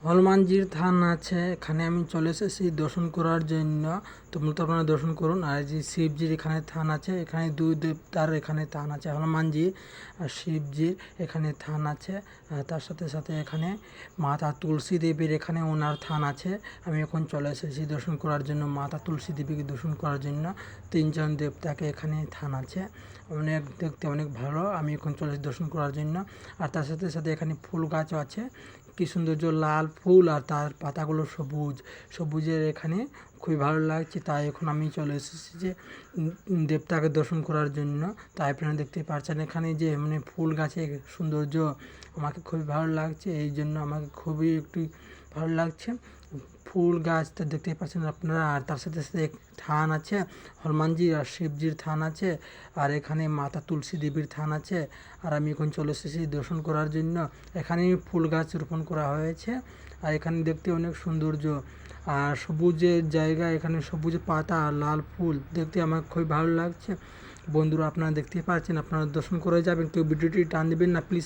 হনুমানজির থান আছে, এখানে আমি চলে এসেছি দর্শন করার জন্য। তো মূলত আপনারা দর্শন করুন। আর যে শিবজির এখানে থান আছে, এখানে দুই দেবতার এখানে থান আছে, হনুমানজি আর শিবজির এখানে থান আছে। তার সাথে সাথে এখানে মাতা তুলসী দেবীর এখানে ওনার থান আছে। আমি এখন চলে এসেছি দর্শন করার জন্য, মাতা তুলসী দেবীকে দর্শন করার জন্য। তিনজন দেবতাকে এখানে থান আছে, অনেক দেখতে অনেক ভালো। আমি এখন চলে এসেছি দর্শন করার জন্য। আর তার সাথে সাথে এখানে ফুল গাছও আছে, কি সৌন্দর্য, লাল ফুল আর তার পাতাগুলো সবুজ সবুজের, এখানে খুবই ভালো লাগছে। তাই এখন আমি চলে এসেছি যে দেবতাকে দর্শন করার জন্য। তাই আপনারা দেখতে পাচ্ছেন এখানে যে ফুল গাছের সৌন্দর্য আমাকে খুবই ভালো লাগছে, এই জন্য আমাকে খুবই একটু ভালো লাগছে। ফুল গাছটা দেখতে পাচ্ছেন আপনারা। আর তার সাথে সাথে থান আছে, হনুমানজির আর শিবজির থান আছে, আর এখানে মাতা তুলসী দেবীর থান আছে। আর আমি এখন চলে এসেছি দর্শন করার জন্য। এখানে ফুল গাছ রোপণ করা হয়েছে, আর এখানে দেখতে অনেক সৌন্দর্য আর সবুজের জায়গা, এখানে সবুজ পাতা আর লাল ফুল দেখতে আমার খুবই ভালো লাগছে। বন্ধুরা আপনারা দেখতে পাচ্ছেন, আপনারা দর্শন করে যাবেন, কেউ ভিডিওটি টান দেবেন না প্লিজ।